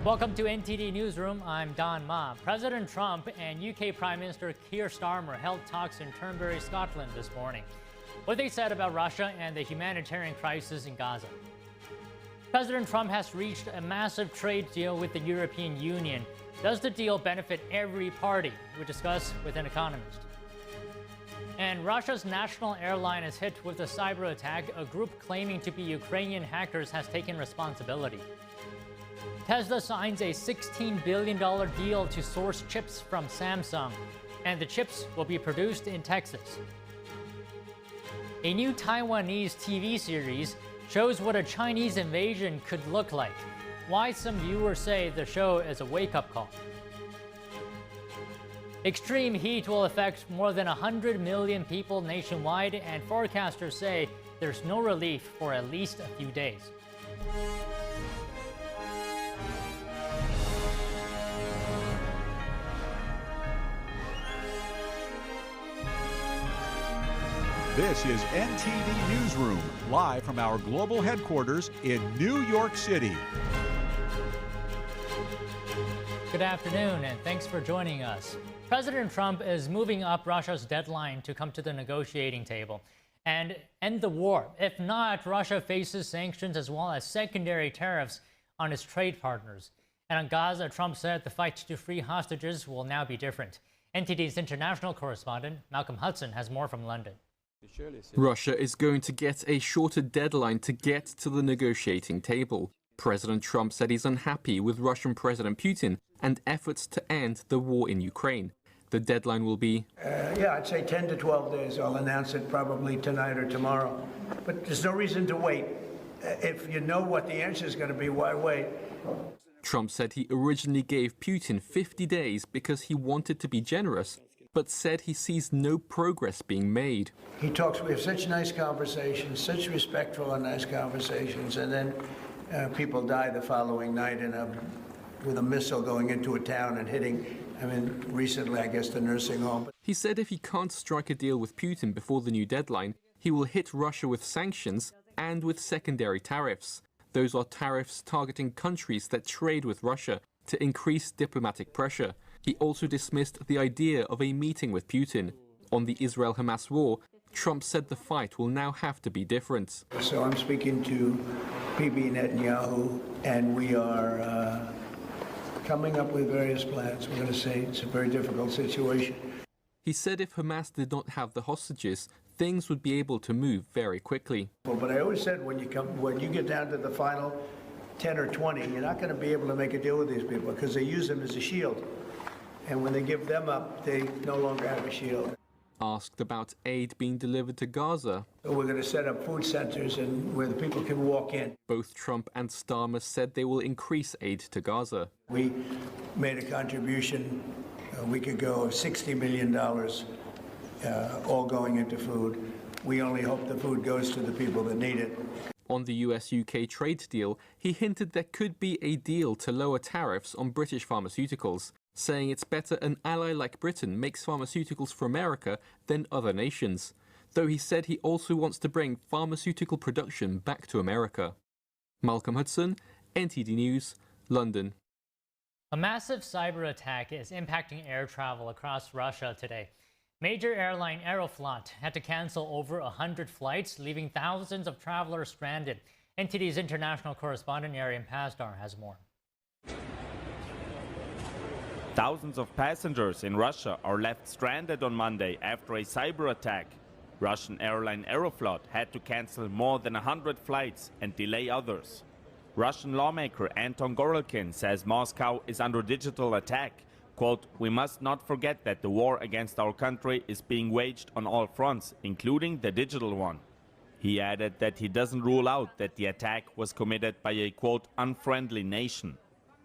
Welcome to NTD Newsroom. I'm Don Ma. President Trump and UK Prime Minister Keir Starmer held talks in Turnberry, Scotland this morning. What they said about Russia and the humanitarian crisis in Gaza. President Trump has reached a massive trade deal with the European Union. Does the deal benefit every party? We discuss with an economist. And Russia's national airline is hit with a cyber attack. A group claiming to be Ukrainian hackers has taken responsibility. Tesla signs a $16 billion deal to source chips from Samsung, and the chips will be produced in Texas. A new Taiwanese TV series shows what a Chinese invasion could look like, why some viewers say the show is a wake-up call. Extreme heat will affect more than 100 million people nationwide, and forecasters say there's no relief for at least a few days. This is NTD Newsroom, live from our global headquarters in New York City. Good afternoon, and thanks for joining us. President Trump is moving up Russia's deadline to come to the negotiating table and end the war. If not, Russia faces sanctions as well as secondary tariffs on its trade partners. And on Gaza, Trump said the fight to free hostages will now be different. NTD's international correspondent, Malcolm Hudson, has more from London. Russia is going to get a shorter deadline to get to the negotiating table. President Trump said he's unhappy with Russian President Putin and efforts to end the war in Ukraine. The deadline will be... I'd say 10 to 12 days. I'll announce it probably tonight or tomorrow. But there's no reason to wait. If you know what the answer is going to be, why wait? Trump said he originally gave Putin 50 days because he wanted to be generous, but said he sees no progress being made. We have such nice conversations, such respectful and nice conversations, and then people die the following night with a missile going into a town and hitting, recently, I guess, the nursing home. He said if he can't strike a deal with Putin before the new deadline, he will hit Russia with sanctions and with secondary tariffs. Those are tariffs targeting countries that trade with Russia to increase diplomatic pressure. He also dismissed the idea of a meeting with Putin. On the Israel-Hamas war, Trump said the fight will now have to be different. So I'm speaking to Bibi Netanyahu, and we are coming up with various plans. We're going to say it's a very difficult situation. He said if Hamas did not have the hostages, things would be able to move very quickly. But I always said when you get down to the final 10 or 20, you're not going to be able to make a deal with these people because they use them as a shield. And when they give them up, they no longer have a shield. Asked about aid being delivered to Gaza. So we're going to set up food centers and where the people can walk in. Both Trump and Starmer said they will increase aid to Gaza. We made a contribution a week ago of $60 million, all going into food. We only hope the food goes to the people that need it. On the US-UK trade deal, he hinted there could be a deal to lower tariffs on British pharmaceuticals, saying it's better an ally like Britain makes pharmaceuticals for America than other nations, though he said he also wants to bring pharmaceutical production back to America. Malcolm Hudson, NTD News, London. A massive cyber attack is impacting air travel across Russia today. Major airline Aeroflot had to cancel over 100 flights, leaving thousands of travelers stranded. NTD's international correspondent Arian Pasdar has more. Thousands of passengers in Russia are left stranded on Monday after a cyber attack. Russian airline Aeroflot had to cancel more than 100 flights and delay others. Russian lawmaker Anton Gorelkin says Moscow is under digital attack. Quote, "We must not forget that the war against our country is being waged on all fronts, including the digital one." He added that he doesn't rule out that the attack was committed by a, quote, "unfriendly nation."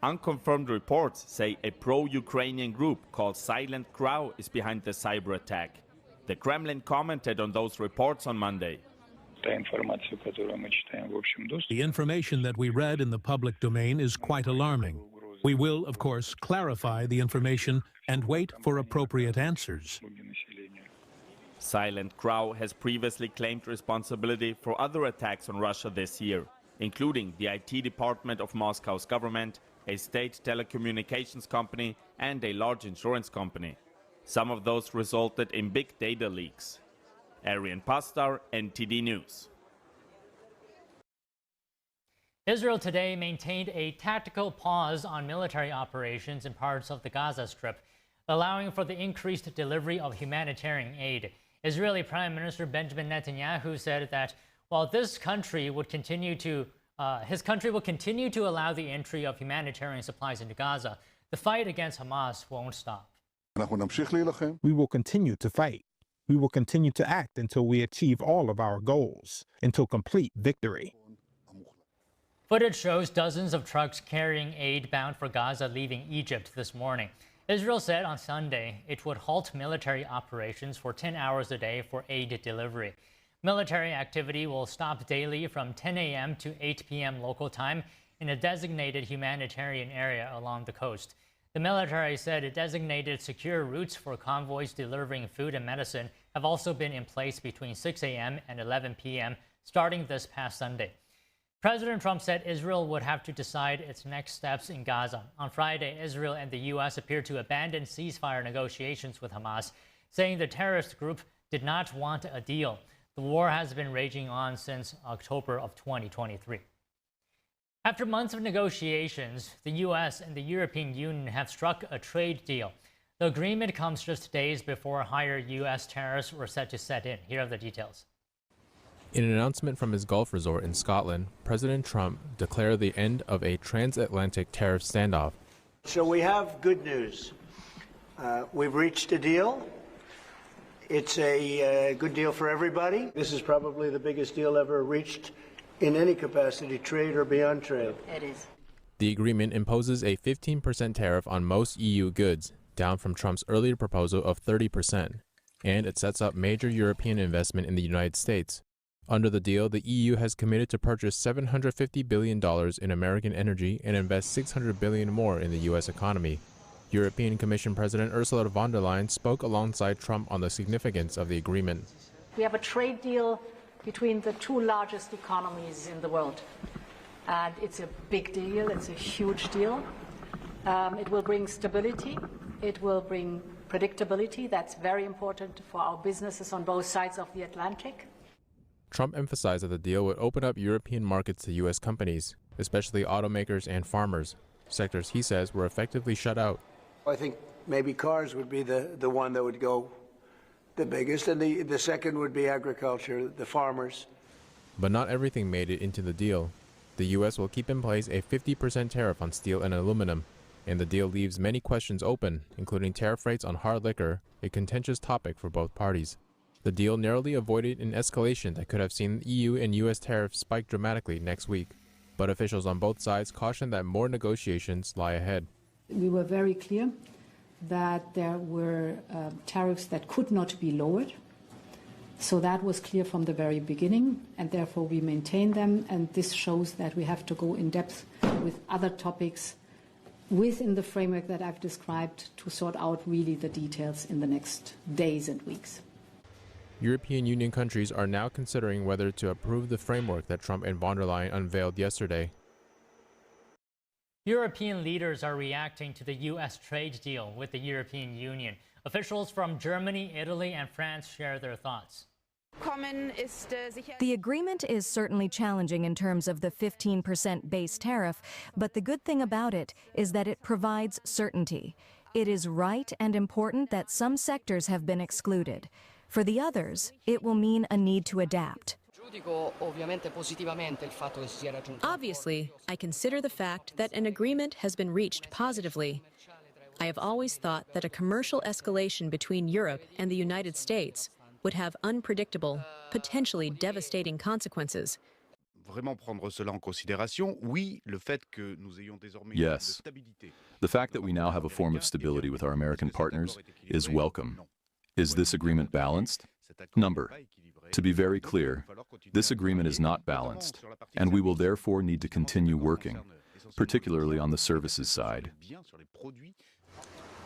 Unconfirmed reports say a pro-Ukrainian group called Silent Crow is behind the cyber attack. The Kremlin commented on those reports on Monday. The information that we read in the public domain is quite alarming. We will, of course, clarify the information and wait for appropriate answers. Silent Crow has previously claimed responsibility for other attacks on Russia this year, including the IT department of Moscow's government, a state telecommunications company, and a large insurance company. Some of those resulted in big data leaks. Arian Pastar, NTD News. Israel today maintained a tactical pause on military operations in parts of the Gaza Strip, allowing for the increased delivery of humanitarian aid. Israeli Prime Minister Benjamin Netanyahu said that while his country will continue to allow the entry of humanitarian supplies into Gaza, the fight against Hamas won't stop. We will continue to fight. We will continue to act until we achieve all of our goals, until complete victory. Footage shows dozens of trucks carrying aid bound for Gaza leaving Egypt this morning. Israel said on Sunday it would halt military operations for 10 hours a day for aid delivery. Military activity will stop daily from 10 a.m. to 8 p.m. local time in a designated humanitarian area along the coast. The military said designated secure routes for convoys delivering food and medicine have also been in place between 6 a.m. and 11 p.m. starting this past Sunday. President Trump said Israel would have to decide its next steps in Gaza. On Friday, Israel and the U.S. appeared to abandon ceasefire negotiations with Hamas, saying the terrorist group did not want a deal. The war has been raging on since October of 2023. After months of negotiations, the U.S. and the European Union have struck a trade deal. The agreement comes just days before higher U.S. tariffs were set to set in. Here are the details. In an announcement from his golf resort in Scotland, President Trump declared the end of a transatlantic tariff standoff. So we have good news. We've reached a deal. It's a good deal for everybody. This is probably the biggest deal ever reached in any capacity, trade or beyond trade. It is. The agreement imposes a 15% tariff on most EU goods, down from Trump's earlier proposal of 30%, and it sets up major European investment in the United States. Under the deal, the EU has committed to purchase $750 billion in American energy and invest $600 billion more in the U.S. economy. European Commission President Ursula von der Leyen spoke alongside Trump on the significance of the agreement. We have a trade deal between the two largest economies in the world. And it's a big deal, it's a huge deal. It will bring stability, it will bring predictability. That's very important for our businesses on both sides of the Atlantic. Trump emphasized that the deal would open up European markets to U.S. companies, especially automakers and farmers, sectors he says were effectively shut out. I think maybe cars would be the one that would go the biggest, and the second would be agriculture, the farmers. But not everything made it into the deal. The U.S. will keep in place a 50% tariff on steel and aluminum, and the deal leaves many questions open, including tariff rates on hard liquor, a contentious topic for both parties. The deal narrowly avoided an escalation that could have seen EU and U.S. tariffs spike dramatically next week, but officials on both sides cautioned that more negotiations lie ahead. We were very clear that there were tariffs that could not be lowered. So that was clear from the very beginning, and therefore we maintain them, and this shows that we have to go in depth with other topics within the framework that I've described to sort out really the details in the next days and weeks. European Union countries are now considering whether to approve the framework that Trump and von der Leyen unveiled yesterday. European leaders are reacting to the U.S. trade deal with the European Union. Officials from Germany, Italy, and France share their thoughts. The agreement is certainly challenging in terms of the 15% base tariff, but the good thing about it is that it provides certainty. It is right and important that some sectors have been excluded. For the others, it will mean a need to adapt. Obviously, I consider the fact that an agreement has been reached positively. I have always thought that a commercial escalation between Europe and the United States would have unpredictable, potentially devastating consequences. Yes. The fact that we now have a form of stability with our American partners is welcome. Is this agreement balanced? Number. To be very clear, this agreement is not balanced, and we will therefore need to continue working, particularly on the services side.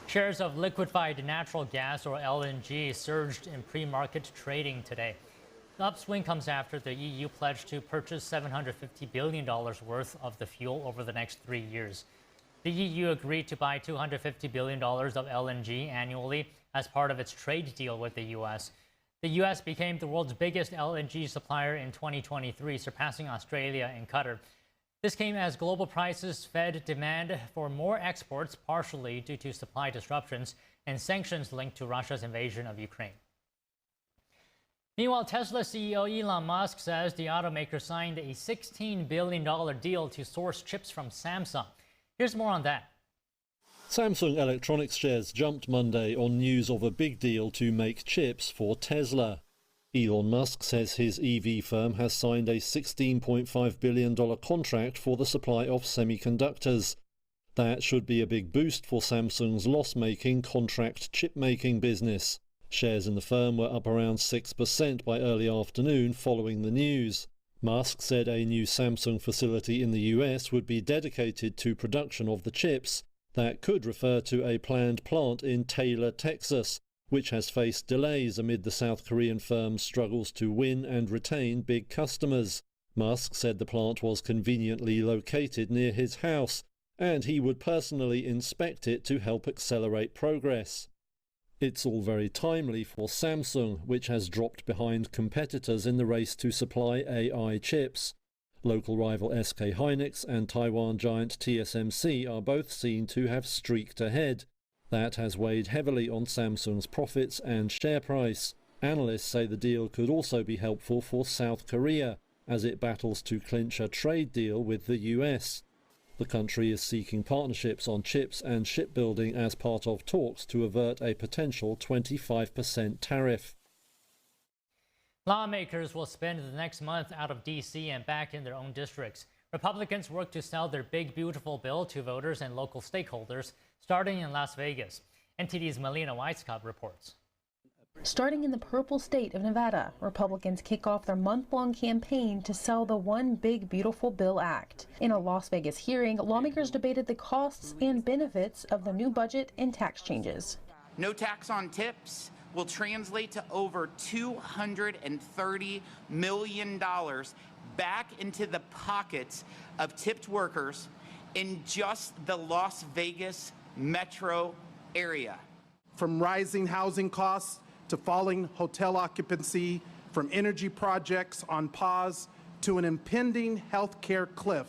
Shares of liquefied natural gas, or LNG, surged in pre-market trading today. The upswing comes after the EU pledged to purchase $750 billion worth of the fuel over the next 3 years. The EU agreed to buy $250 billion of LNG annually as part of its trade deal with the U.S. The U.S. became the world's biggest LNG supplier in 2023, surpassing Australia and Qatar. This came as global prices fed demand for more exports, partially due to supply disruptions and sanctions linked to Russia's invasion of Ukraine. Meanwhile, Tesla CEO Elon Musk says the automaker signed a $16 billion deal to source chips from Samsung. Here's more on that. Samsung Electronics shares jumped Monday on news of a big deal to make chips for Tesla. Elon Musk says his EV firm has signed a $16.5 billion contract for the supply of semiconductors. That should be a big boost for Samsung's loss-making contract chip-making business. Shares in the firm were up around 6% by early afternoon following the news. Musk said a new Samsung facility in the US would be dedicated to production of the chips. That could refer to a planned plant in Taylor, Texas, which has faced delays amid the South Korean firm's struggles to win and retain big customers. Musk said the plant was conveniently located near his house, and he would personally inspect it to help accelerate progress. It's all very timely for Samsung, which has dropped behind competitors in the race to supply AI chips. Local rival SK Hynix and Taiwan giant TSMC are both seen to have streaked ahead. That has weighed heavily on Samsung's profits and share price. Analysts say the deal could also be helpful for South Korea, as it battles to clinch a trade deal with the US. The country is seeking partnerships on chips and shipbuilding as part of talks to avert a potential 25% tariff. Lawmakers will spend the next month out of D.C. and back in their own districts. Republicans work to sell their big, beautiful bill to voters and local stakeholders, starting in Las Vegas. NTD's Melina Weisskopf reports. Starting in the purple state of Nevada, Republicans kick off their month-long campaign to sell the One Big Beautiful Bill Act. In a Las Vegas hearing, lawmakers debated the costs and benefits of the new budget and tax changes. No tax on tips will translate to over $230 million back into the pockets of tipped workers in just the Las Vegas metro area. From rising housing costs to falling hotel occupancy, from energy projects on pause to an impending health care cliff,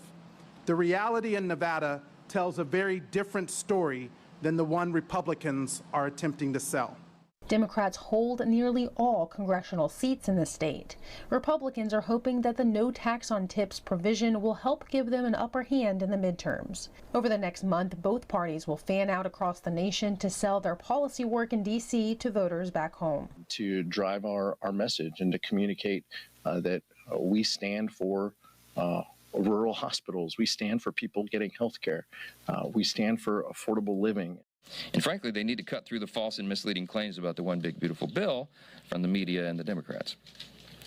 the reality in Nevada tells a very different story than the one Republicans are attempting to sell. Democrats hold nearly all congressional seats in the state. Republicans are hoping that the no tax on tips provision will help give them an upper hand in the midterms. Over the next month, both parties will fan out across the nation to sell their policy work in D.C. to voters back home. To drive our message and to communicate that we stand for rural hospitals, we stand for people getting health care, we stand for affordable living. And frankly, they need to cut through the false and misleading claims about the One Big Beautiful Bill from the media and the Democrats.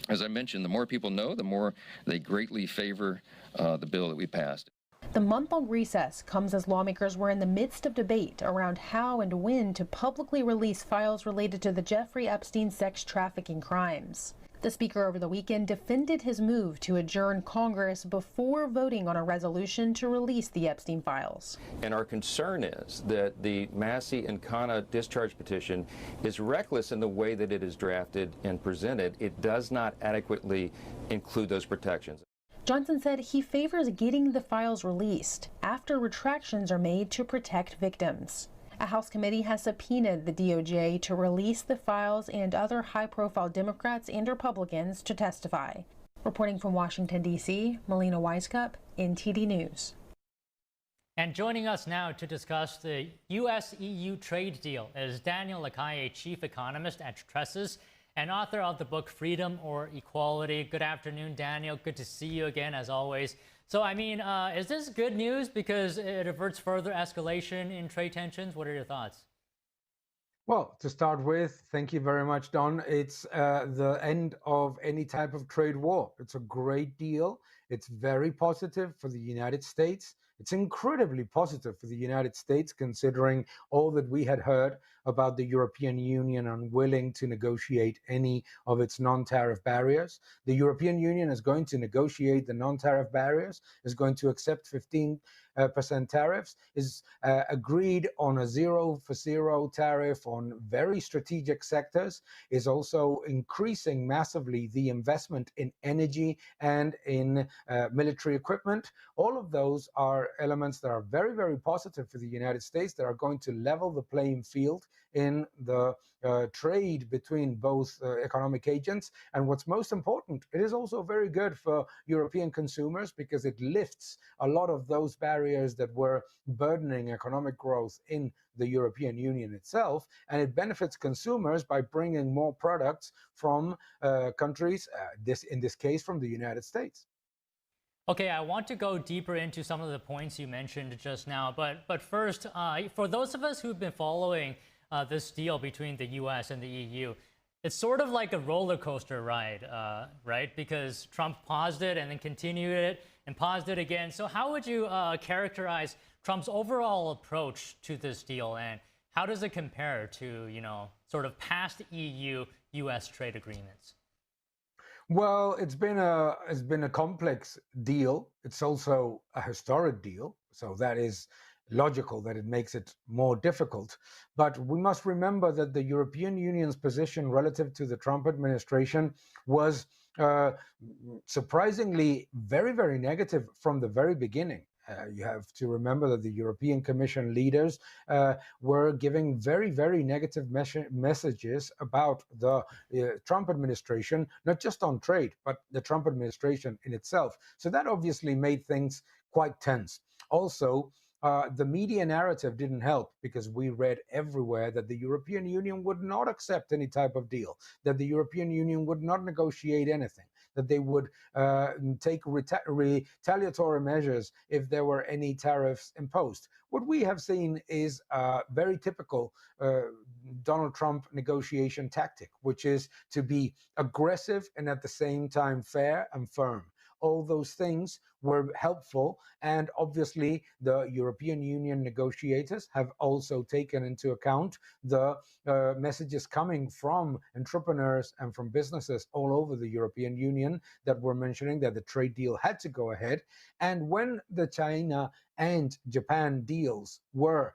As I mentioned, the more people know, the more they greatly favor the bill that we passed. The month-long recess comes as lawmakers were in the midst of debate around how and when to publicly release files related to the Jeffrey Epstein sex trafficking crimes. The Speaker over the weekend defended his move to adjourn Congress before voting on a resolution to release the Epstein files. And our concern is that the Massey and Khanna discharge petition is reckless in the way that it is drafted and presented. It does not adequately include those protections. Johnson said he favors getting the files released after retractions are made to protect victims. A House committee has subpoenaed the DOJ to release the files and other high-profile Democrats and Republicans to testify. Reporting from Washington, D.C., Melina Weisskopf, NTD News. And joining us now to discuss the U.S.-EU trade deal is Daniel Lacalle, chief economist at Tresses and author of the book Freedom or Equality. Good afternoon, Daniel. Good to see you again, as always. So, I mean, is this good news because it averts further escalation in trade tensions? What are your thoughts? Well, to start with, thank you very much, Don. It's the end of any type of trade war. It's a great deal. It's very positive for the United States. It's incredibly positive for the United States, considering all that we had heard about the European Union unwilling to negotiate any of its non-tariff barriers. The European Union is going to negotiate the non-tariff barriers, is going to accept 15% tariffs, is agreed on a 0 tariff on very strategic sectors, is also increasing massively the investment in energy and in military equipment. All of those are elements that are very, very positive for the United States, that are going to level the playing field in the trade between both economic agents. And what's most important, it is also very good for European consumers because it lifts a lot of those barriers that were burdening economic growth in the European Union itself, and it benefits consumers by bringing more products from countries, in this case from the United States. Okay, I want to go deeper into some of the points you mentioned just now, but first, for those of us who've been following this deal between the U.S. and the EU, it's sort of like a roller coaster ride, right? Because Trump paused it and then continued it and paused it again. So how would you characterize Trump's overall approach to this deal, and how does it compare to, sort of past EU-U.S. trade agreements? Well, it's been a complex deal. It's also a historic deal, so that is logical that it makes it more difficult. But we must remember that the European Union's position relative to the Trump administration was surprisingly very, very negative from the very beginning. You have to remember that the European Commission leaders were giving very, very negative messages about the Trump administration, not just on trade, but the Trump administration in itself. So that obviously made things quite tense. Also, the media narrative didn't help because we read everywhere that the European Union would not accept any type of deal, that the European Union would not negotiate anything, that they would take retaliatory measures if there were any tariffs imposed. What we have seen is a very typical Donald Trump negotiation tactic, which is to be aggressive and at the same time fair and firm. All those things were helpful, and obviously the European Union negotiators have also taken into account the messages coming from entrepreneurs and from businesses all over the European Union that were mentioning that the trade deal had to go ahead. And when the China and Japan deals were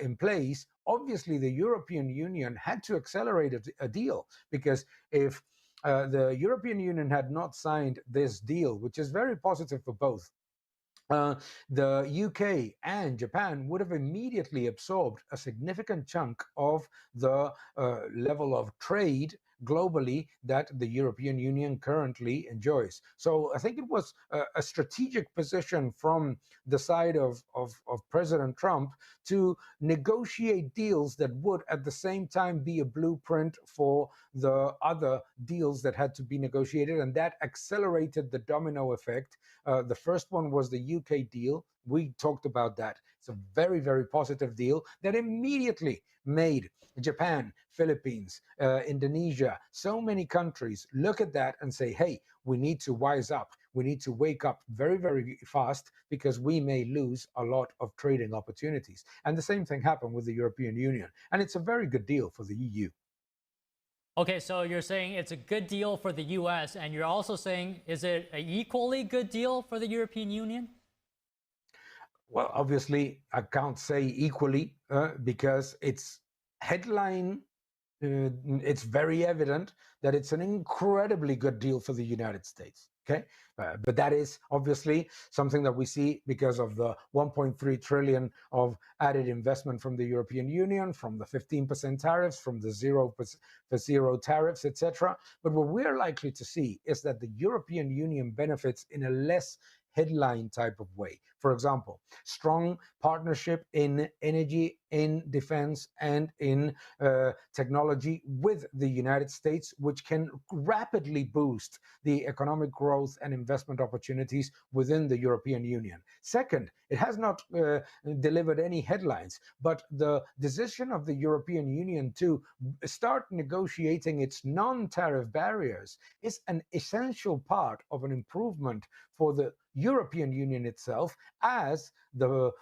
in place, obviously the European Union had to accelerate a deal, because if the European Union had not signed this deal, which is very positive for both, the UK and Japan would have immediately absorbed a significant chunk of the level of trade globally that the European Union currently enjoys. So I think it was a strategic position from the side of President Trump to negotiate deals that would at the same time be a blueprint for the other deals that had to be negotiated, and that accelerated the domino effect. The first one was the UK deal. We talked about that. It's a very, very positive deal that immediately made Japan, Philippines, Indonesia, so many countries look at that and say, hey, we need to wise up. We need to wake up very, very fast because we may lose a lot of trading opportunities. And the same thing happened with the European Union. And it's a very good deal for the EU. Okay, so you're saying it's a good deal for the US, and you're also saying, is it an equally good deal for the European Union? Well, obviously, I can't say equally because it's headline. It's very evident that it's an incredibly good deal for the United States. Okay, but that is obviously something that we see because of the 1.3 trillion of added investment from the European Union, from the 15% tariffs, from the 0 tariffs, etc. But what we're likely to see is that the European Union benefits in a less headline type of way. For example, strong partnership in energy, in defense, and in technology with the United States, which can rapidly boost the economic growth and investment opportunities within the European Union. Second, it has not delivered any headlines, but the decision of the European Union to start negotiating its non-tariff barriers is an essential part of an improvement for the European Union itself, as the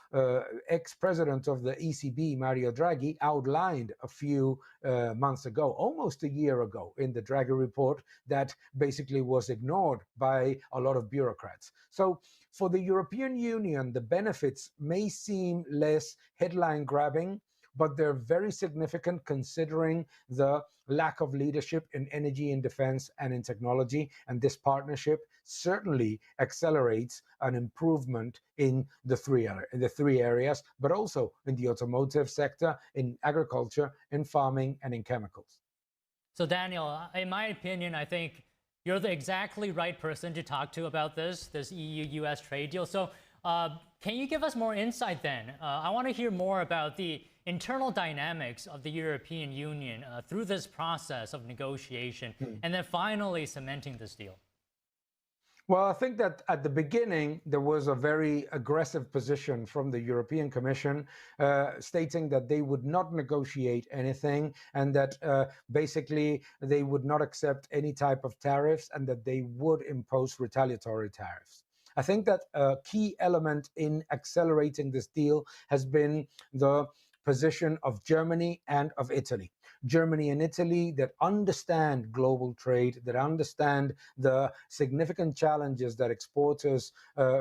ex-president of the ECB, Mario Draghi, outlined a few months ago, almost a year ago, in the Draghi report that basically was ignored by a lot of bureaucrats. So for the European Union, the benefits may seem less headline-grabbing, but they're very significant considering the lack of leadership in energy, in defense, and in technology. And this partnership certainly accelerates an improvement in the three areas, but also in the automotive sector, in agriculture, in farming, and in chemicals. So Daniel, in my opinion, I think you're the exactly right person to talk to about this EU-US trade deal. So can you give us more insight then? I want to hear more about the internal dynamics of the European Union through this process of negotiation and then finally cementing this deal. Well, I think that at the beginning, there was a very aggressive position from the European Commission stating that they would not negotiate anything and that basically they would not accept any type of tariffs and that they would impose retaliatory tariffs. I think that a key element in accelerating this deal has been the position of Germany and of Italy. Germany and Italy that understand global trade, that understand the significant challenges that exporters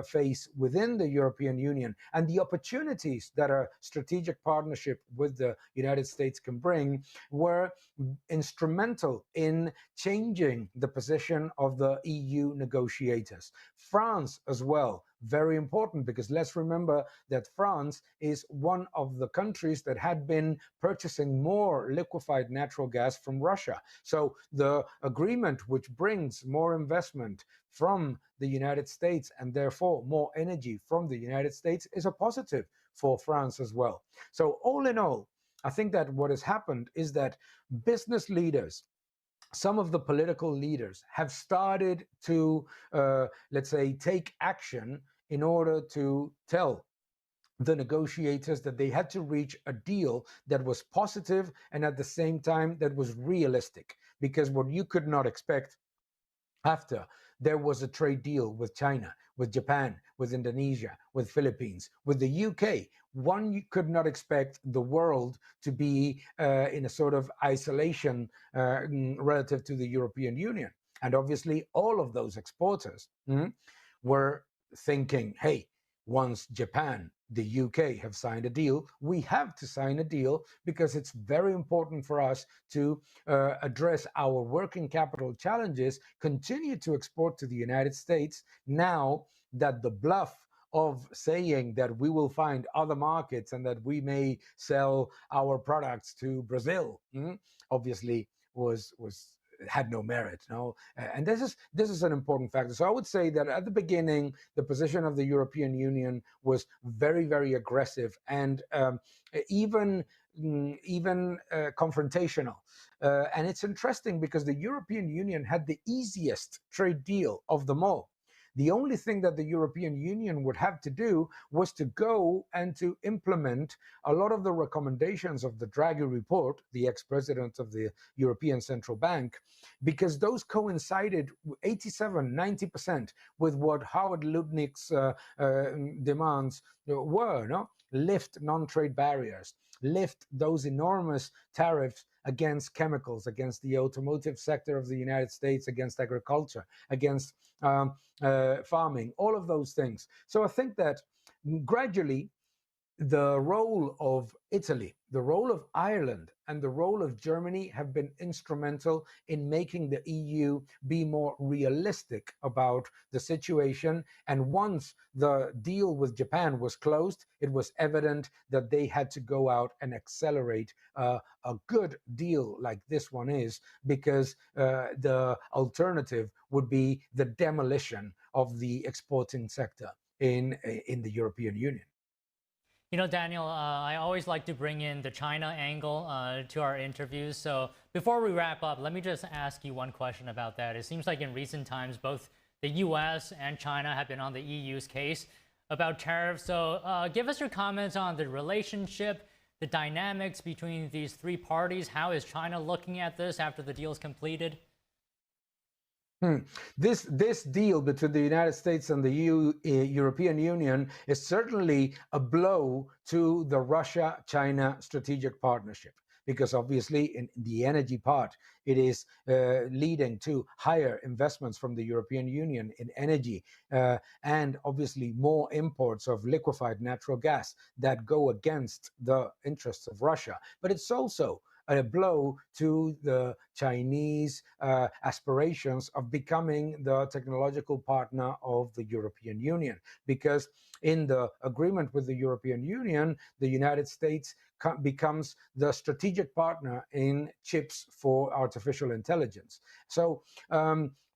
face within the European Union and the opportunities that a strategic partnership with the United States can bring, were instrumental in changing the position of the EU negotiators. France as well, very important, because let's remember that France is one of the countries that had been purchasing more liquefied natural gas from Russia. So the agreement, which brings more investment from the United States and therefore more energy from the United States, is a positive for France as well. So all in all, I think that what has happened is that business leaders, some of the political leaders, have started to, let's say, take action in order to tell the negotiators that they had to reach a deal that was positive and at the same time that was realistic. Because what you could not expect after there was a trade deal with China, with Japan, with Indonesia, with Philippines, with the UK, one, you could not expect the world to be in a sort of isolation relative to the European Union. And obviously all of those exporters were thinking, hey, once Japan, the UK have signed a deal, we have to sign a deal because it's very important for us to address our working capital challenges, continue to export to the United States now that the bluff of saying that we will find other markets and that we may sell our products to Brazil, obviously had no merit, no? And this is an important factor. So I would say that at the beginning, the position of the European Union was very, very aggressive and even confrontational. And it's interesting because the European Union had the easiest trade deal of them all. The only thing that the European Union would have to do was to go and to implement a lot of the recommendations of the Draghi report, the ex-president of the European Central Bank, because those coincided 87-90% with what Howard Lutnick's demands were, no? Lift non-trade barriers, lift those enormous tariffs against chemicals, against the automotive sector of the United States, against agriculture, against farming, all of those things. So I think that gradually the role of Italy, the role of Ireland, and the role of Germany have been instrumental in making the EU be more realistic about the situation. And once the deal with Japan was closed, it was evident that they had to go out and accelerate a good deal like this one is, because the alternative would be the demolition of the exporting sector in the European Union. You know, Daniel, I always like to bring in the China angle to our interviews. So before we wrap up, let me just ask you one question about that. It seems like in recent times, both the US and China have been on the EU's case about tariffs. So give us your comments on the relationship, the dynamics between these three parties. How is China looking at this after the deal is completed? This deal between the United States and the European Union is certainly a blow to the Russia-China strategic partnership, because obviously in the energy part, it is leading to higher investments from the European Union in energy and obviously more imports of liquefied natural gas that go against the interests of Russia. But it's also a blow to the Chinese aspirations of becoming the technological partner of the European Union, because in the agreement with the European Union, the United States becomes the strategic partner in chips for artificial intelligence. So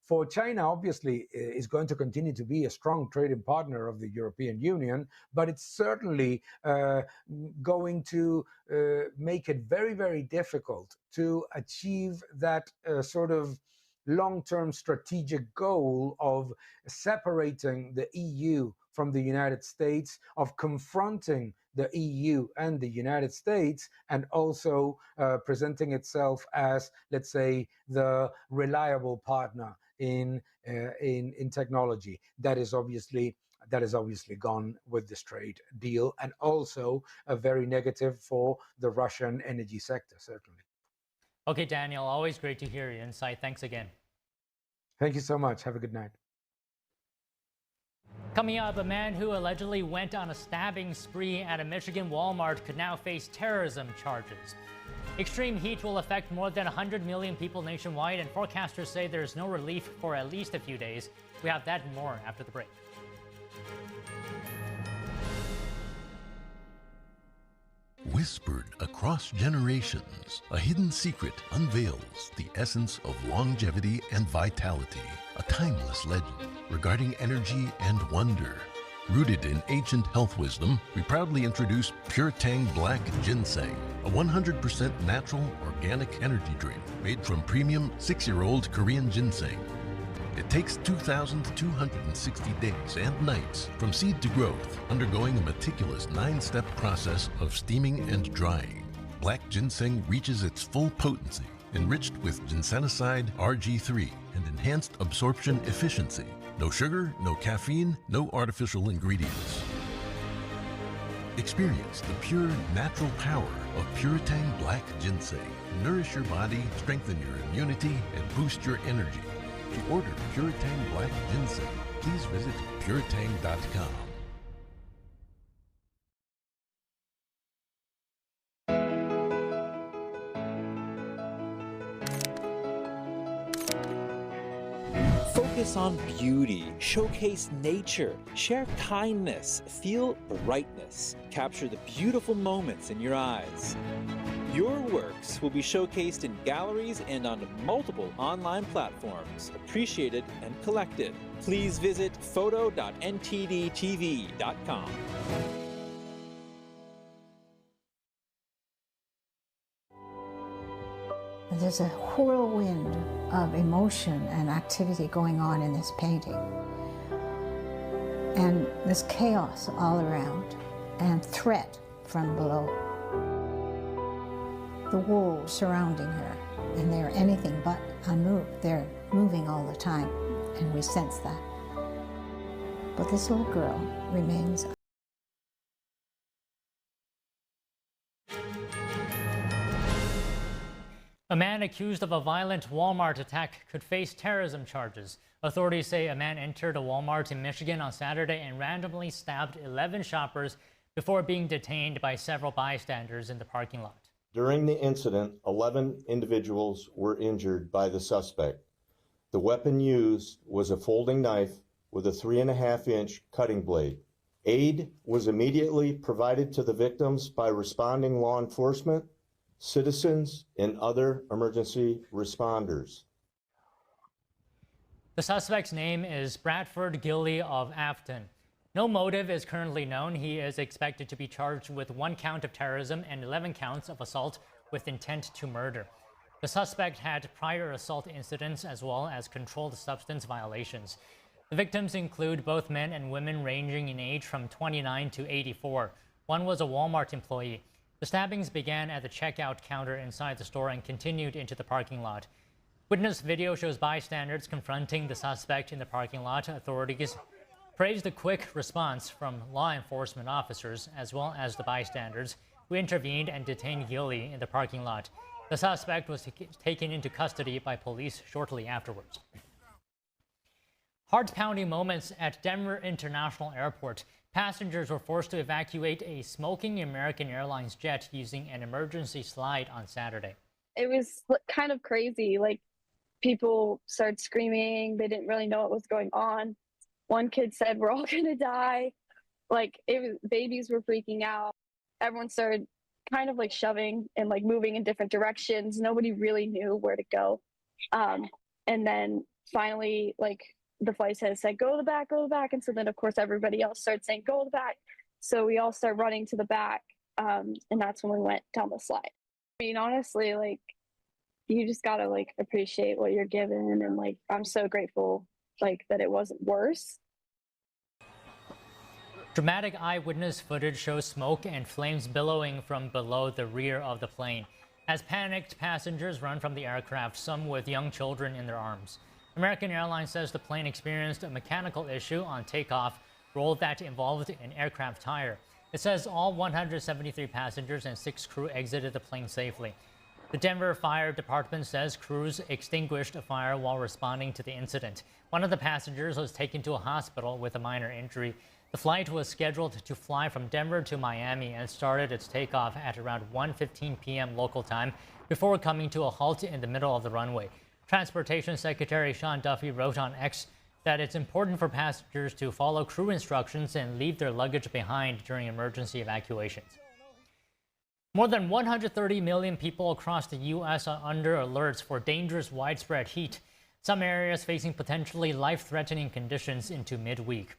for China, obviously, is going to continue to be a strong trading partner of the European Union, but it's certainly going to make it very, very difficult to achieve that sort of long-term strategic goal of separating the EU from the United States, of confronting the EU and the United States, and also presenting itself as, let's say, the reliable partner in technology. That is obviously gone with this trade deal, and also very negative for the Russian energy sector, certainly. Okay, Daniel, always great to hear your insight. Thanks again. Thank you so much. Have a good night. Coming up, a man who allegedly went on a stabbing spree at a Michigan Walmart could now face terrorism charges. Extreme heat will affect more than 100 million people nationwide, and forecasters say there's no relief for at least a few days. We have that and more after the break. Whispered across generations, a hidden secret unveils the essence of longevity and vitality, a timeless legend regarding energy and wonder. Rooted in ancient health wisdom, we proudly introduce Pure Tang Black Ginseng, a 100% natural organic energy drink made from premium 6-year-old Korean ginseng. It takes 2,260 days and nights from seed to growth, undergoing a meticulous 9-step process of steaming and drying. Black ginseng reaches its full potency, enriched with ginsenoside RG3 and enhanced absorption efficiency. No sugar, no caffeine, no artificial ingredients. Experience the pure, natural power of Pure Tang Black Ginseng. Nourish your body, strengthen your immunity, and boost your energy. To order Pure Tang Black Ginseng, please visit puretang.com. Focus on beauty, showcase nature, share kindness, feel brightness, capture the beautiful moments in your eyes. Your works will be showcased in galleries and on multiple online platforms, appreciated and collected. Please visit photo.ntdtv.com. There's a whirlwind of emotion and activity going on in this painting. And there's chaos all around and threat from below. The walls surrounding her, and they're anything but unmoved. They're moving all the time, and we sense that. But this little girl remains. A man accused of a violent Walmart attack could face terrorism charges. Authorities say a man entered a Walmart in Michigan on Saturday and randomly stabbed 11 shoppers before being detained by several bystanders in the parking lot. During the incident, 11 individuals were injured by the suspect. The weapon used was a folding knife with a 3.5-inch cutting blade. Aid was immediately provided to the victims by responding law enforcement, citizens, and other emergency responders. The suspect's name is Bradford Gilly of Afton. No motive is currently known. He is expected to be charged with 1 count of terrorism and 11 counts of assault with intent to murder. The suspect had prior assault incidents as well as controlled substance violations. The victims include both men and women ranging in age from 29 to 84. One was a Walmart employee. The stabbings began at the checkout counter inside the store and continued into the parking lot. Witness video shows bystanders confronting the suspect in the parking lot. Authorities praised the quick response from law enforcement officers as well as the bystanders who intervened and detained Gilly in the parking lot. The suspect was taken into custody by police shortly afterwards. Heart-pounding moments at Denver International Airport. Passengers were forced to evacuate a smoking American Airlines jet using an emergency slide on Saturday. It was kind of crazy. Like, people started screaming. They didn't really know what was going on. One kid said, "We're all gonna die." Like, babies were freaking out. Everyone started kind of like shoving and like moving in different directions. Nobody really knew where to go. And then finally, like, the flight attendant said, "Go to the back, go to the back." And so then, of course, everybody else started saying, "Go to the back." So we all started running to the back. And that's when we went down the slide. I mean, honestly, like, you just gotta like appreciate what you're given. And like, I'm so grateful like that it wasn't worse. Dramatic eyewitness footage shows smoke and flames billowing from below the rear of the plane as panicked passengers run from the aircraft, some with young children in their arms. American Airlines says the plane experienced a mechanical issue on takeoff, roll that involved an aircraft tire. It says all 173 passengers and 6 crew exited the plane safely. The Denver Fire Department says crews extinguished a fire while responding to the incident. One of the passengers was taken to a hospital with a minor injury. The flight was scheduled to fly from Denver to Miami and started its takeoff at around 1:15 p.m. local time before coming to a halt in the middle of the runway. Transportation Secretary Sean Duffy wrote on X that it's important for passengers to follow crew instructions and leave their luggage behind during emergency evacuations. More than 130 million people across the U.S. are under alerts for dangerous widespread heat, some areas facing potentially life-threatening conditions into midweek.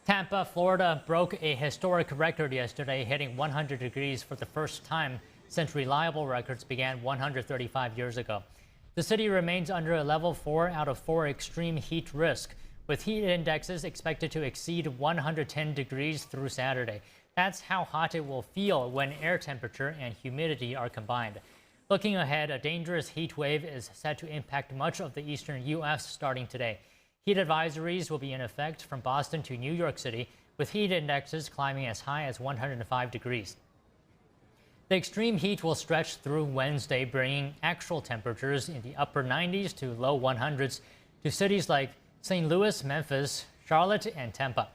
Tampa, Florida broke a historic record yesterday, hitting 100 degrees for the first time since reliable records began 135 years ago. The city remains under a level 4 out of 4 extreme heat risk, with heat indexes expected to exceed 110 degrees through Saturday. That's how hot it will feel when air temperature and humidity are combined. Looking ahead, a dangerous heat wave is set to impact much of the eastern U.S. starting today. Heat advisories will be in effect from Boston to New York City, with heat indexes climbing as high as 105 degrees. The extreme heat will stretch through Wednesday, bringing actual temperatures in the upper 90s to low 100s to cities like St. Louis, Memphis, Charlotte, and Tampa.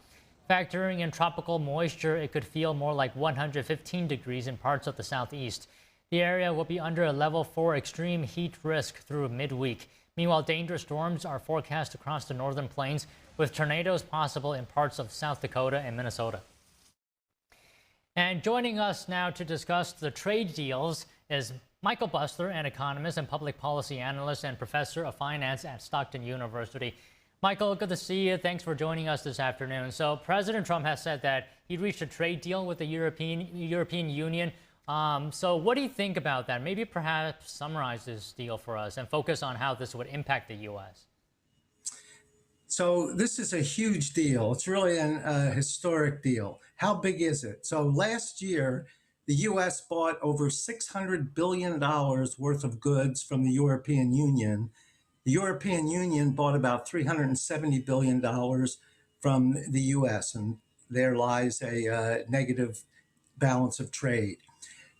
Factoring in tropical moisture, it could feel more like 115 degrees in parts of the southeast. The area will be under a level 4 extreme heat risk through midweek. Meanwhile, dangerous storms are forecast across the northern plains, with tornadoes possible in parts of South Dakota and Minnesota. And joining us now to discuss the trade deals is Michael Busler, an economist and public policy analyst and professor of finance at Stockton University. Michael, good to see you. Thanks for joining us this afternoon. So President Trump has said that he reached a trade deal with the European Union. So what do you think about that? Maybe perhaps summarize this deal for us and focus on how this would impact the U.S. So this is a huge deal. It's really a historic deal. How big is it? So last year, the U.S. bought over $600 billion worth of goods from the European Union. The European Union bought about $370 billion from the U.S., and there lies a negative balance of trade.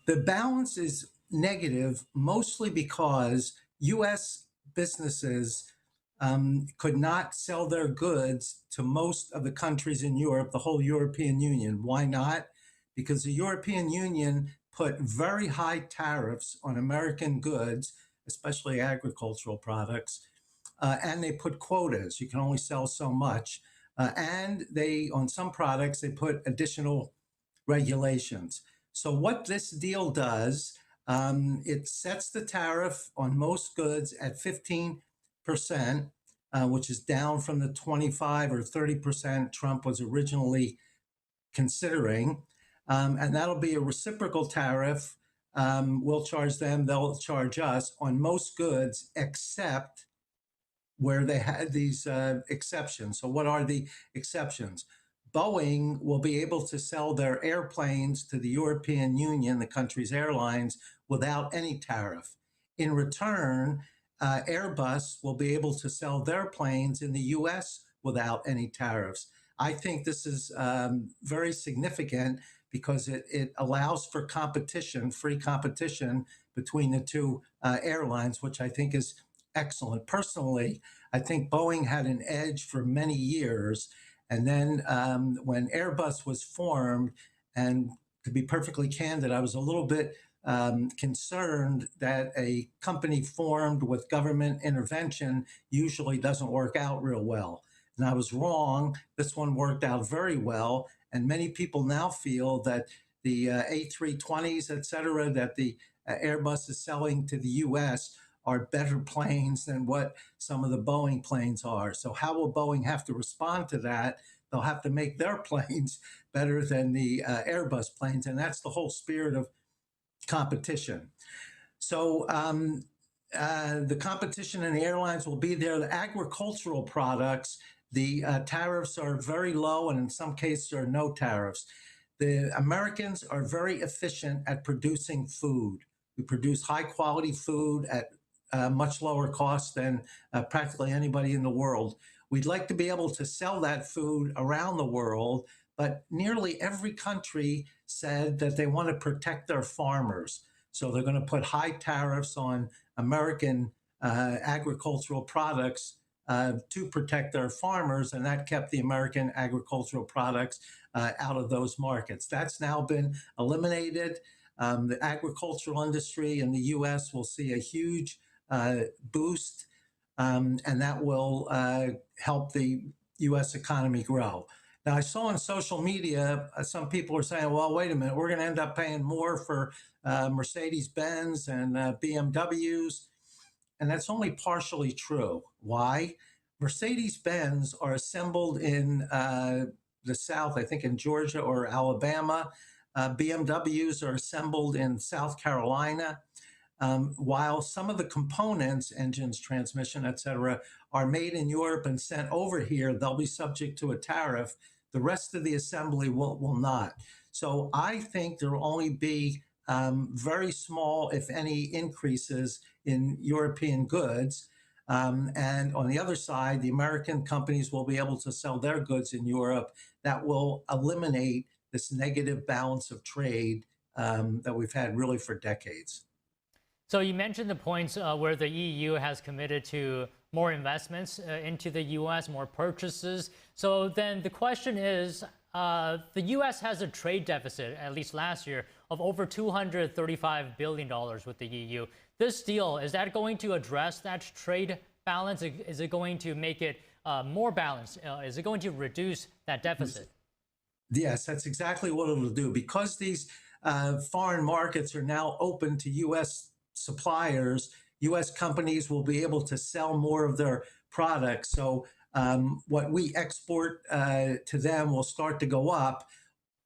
The balance is negative mostly because U.S. businesses could not sell their goods to most of the countries in Europe, the whole European Union. Why not? Because the European Union put very high tariffs on American goods, especially agricultural products, and they put quotas. You can only sell so much. And they, on some products, they put additional regulations. So what this deal does, it sets the tariff on most goods at 15%, which is down from the 25 or 30% Trump was originally considering. And that'll be a reciprocal tariff. We'll charge them, they'll charge us on most goods, except where they had these exceptions. So what are the exceptions? Boeing will be able to sell their airplanes to the European Union, the country's airlines, without any tariff. In return, Airbus will be able to sell their planes in the U.S. without any tariffs. I think this is very significant because it allows for competition, free competition between the two airlines, which I think is excellent. Personally, I think Boeing had an edge for many years. And then when Airbus was formed, and to be perfectly candid, I was a little bit concerned that a company formed with government intervention usually doesn't work out real well. And I was wrong. This one worked out very well. And many people now feel that the A320s, et cetera, that the Airbus is selling to the U.S. are better planes than what some of the Boeing planes are. So how will Boeing have to respond to that? They'll have to make their planes better than the Airbus planes. And that's the whole spirit of competition. So the competition in the airlines will be there. The agricultural products, the tariffs are very low, and in some cases there are no tariffs. The Americans are very efficient at producing food. We produce high quality food at much lower cost than practically anybody in the world. We'd like to be able to sell that food around the world, but nearly every country said that they want to protect their farmers. So they're going to put high tariffs on American agricultural products to protect their farmers, and that kept the American agricultural products out of those markets. That's now been eliminated. The agricultural industry in the U.S. will see a huge boost, and that will help the U.S. economy grow. Now, I saw on social media, some people are saying, well, wait a minute, we're going to end up paying more for Mercedes-Benz and BMWs. And that's only partially true. Why? Mercedes-Benz are assembled in the South, I think in Georgia or Alabama. BMWs are assembled in South Carolina. While some of the components, engines, transmission, et cetera, are made in Europe and sent over here, they'll be subject to a tariff. The rest of the assembly will not. So I think there will only be very small, if any, increases in European goods. And on the other side, the American companies will be able to sell their goods in Europe. That will eliminate this negative balance of trade that we've had really for decades. So you mentioned the points where the EU has committed to more investments into the U.S., more purchases. So then the question is, the U.S. has a trade deficit, at least last year, of over $235 billion with the EU. This deal, is that going to address that trade balance? Is it going to make it more balanced? Is it going to reduce that deficit? Yes, that's exactly what it'll do. Because these foreign markets are now open to U.S. suppliers, U.S. companies will be able to sell more of their products. So what we export to them will start to go up.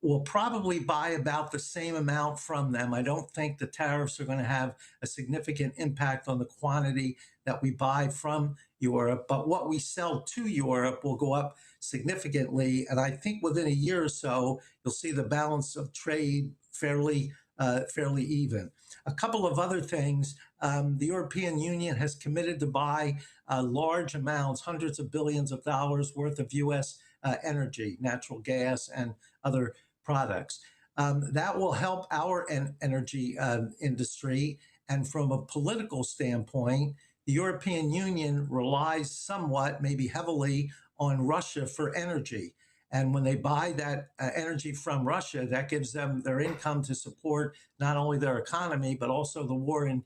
We'll probably buy about the same amount from them. I don't think the tariffs are going to have a significant impact on the quantity that we buy from Europe, but what we sell to Europe will go up significantly. And I think within a year or so, you'll see the balance of trade fairly even. A couple of other things. The European Union has committed to buy large amounts, hundreds of billions of dollars worth of U.S. energy, natural gas, and other products. That will help our energy industry. And from a political standpoint, the European Union relies somewhat, maybe heavily, on Russia for energy. And when they buy that energy from Russia, that gives them their income to support not only their economy, but also the war in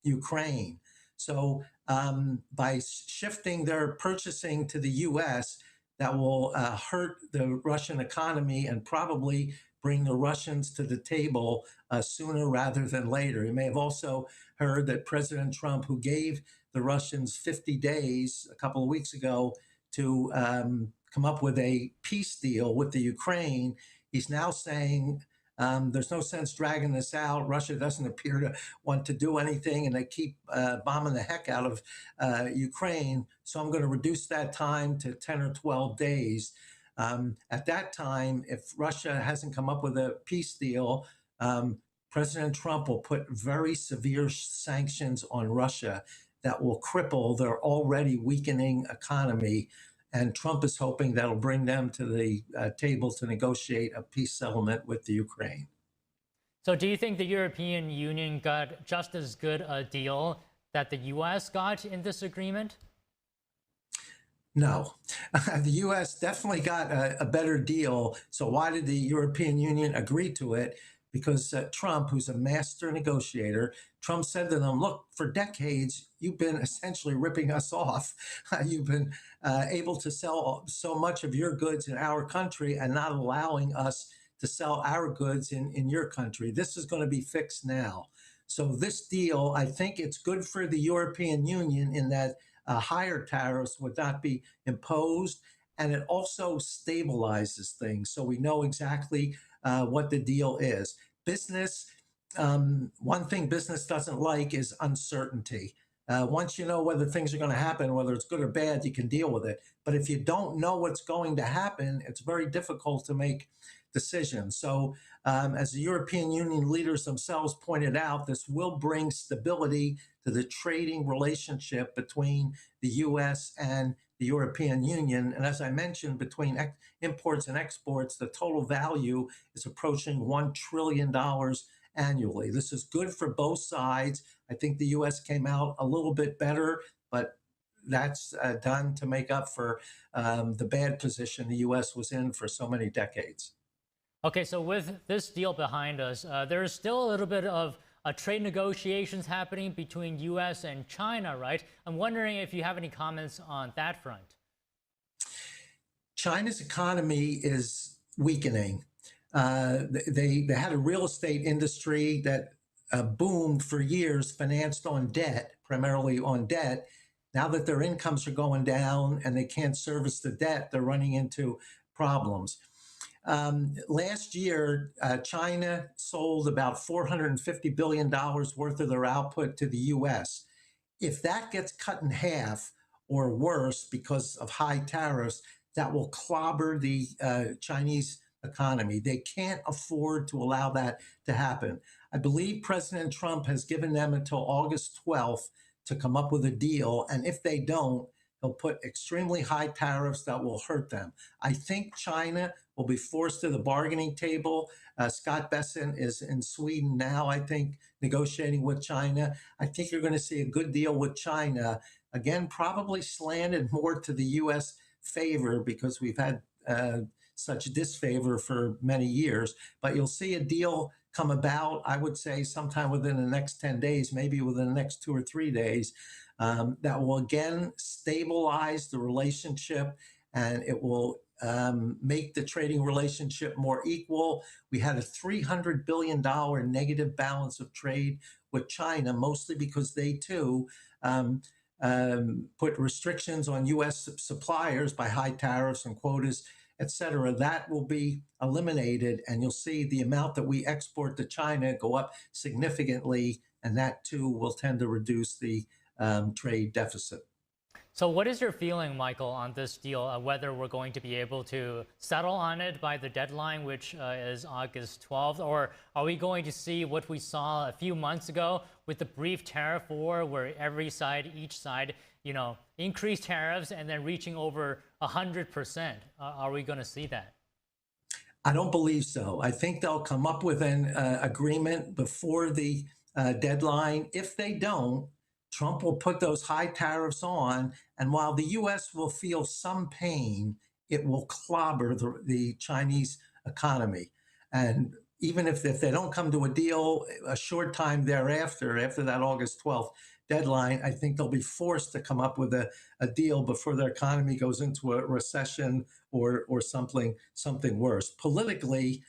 Ukraine. So by shifting their purchasing to the U.S., that will hurt the Russian economy and probably bring the Russians to the table sooner rather than later. You may have also heard that President Trump, who gave the Russians 50 days a couple of weeks ago to come up with a peace deal with the Ukraine, he's now saying there's no sense dragging this out. Russia doesn't appear to want to do anything, and they keep bombing the heck out of Ukraine. So I'm going to reduce that time to 10 or 12 days. At that time, if Russia hasn't come up with a peace deal, President Trump will put very severe sanctions on Russia. that will cripple their already weakening economy. And Trump is hoping that'll bring them to the table to negotiate a peace settlement with the Ukraine. So do you think the European Union got just as good a deal that the U.S. got in this agreement? No, the U.S. definitely got a better deal. So why did the European Union agree to it? Because Trump, who's a master negotiator, Trump said to them, look, for decades, you've been essentially ripping us off. You've been able to sell so much of your goods in our country and not allowing us to sell our goods in your country. This is going to be fixed now. So this deal, I think it's good for the European Union in that higher tariffs would not be imposed, and it also stabilizes things. So we know exactly what the deal is. Business, one thing business doesn't like is uncertainty. Once you know whether things are going to happen, whether it's good or bad, you can deal with it. But if you don't know what's going to happen, it's very difficult to make decisions. So as the European Union leaders themselves pointed out, this will bring stability to the trading relationship between the U.S. and the European Union. And as I mentioned, between imports and exports, the total value is approaching $1 trillion annually. This is good for both sides. I think the U.S. came out a little bit better, but that's done to make up for the bad position the U.S. was in for so many decades. Okay, so with this deal behind us, there is still a little bit of trade negotiations happening between U.S. and China, right? I'm wondering if you have any comments on that front. China's economy is weakening. They had a real estate industry that boomed for years, financed on debt, primarily on debt. Now that their incomes are going down and they can't service the debt, they're running into problems. Last year, China sold about $450 billion worth of their output to the U.S. If that gets cut in half or worse because of high tariffs, that will clobber the Chinese economy. They can't afford to allow that to happen. I believe President Trump has given them until August 12th to come up with a deal. And if they don't, he'll put extremely high tariffs that will hurt them. I think China will be forced to the bargaining table. Scott Bessent is in Sweden now, I think, negotiating with China. I think you're going to see a good deal with China. Again, probably slanted more to the U.S. favor because we've had such disfavor for many years. But you'll see a deal come about, I would say, sometime within the next 10 days, maybe within the next 2 or 3 days, that will again stabilize the relationship, and it will make the trading relationship more equal. We had a $300 billion negative balance of trade with China, mostly because they too put restrictions on U.S. suppliers by high tariffs and quotas, et cetera. That will be eliminated, and you'll see the amount that we export to China go up significantly, and that too will tend to reduce the trade deficit. So what is your feeling, Michael, on this deal, whether we're going to be able to settle on it by the deadline, which is August 12th, or are we going to see what we saw a few months ago with the brief tariff war where each side, increased tariffs and then reaching over 100%? Are we going to see that? I don't believe so. I think they'll come up with an agreement before the deadline. If they don't, Trump will put those high tariffs on, and while the U.S. will feel some pain, it will clobber the Chinese economy. And even if they don't come to a deal a short time thereafter, after that August 12th deadline, I think they'll be forced to come up with a deal before their economy goes into a recession or something worse. Politically,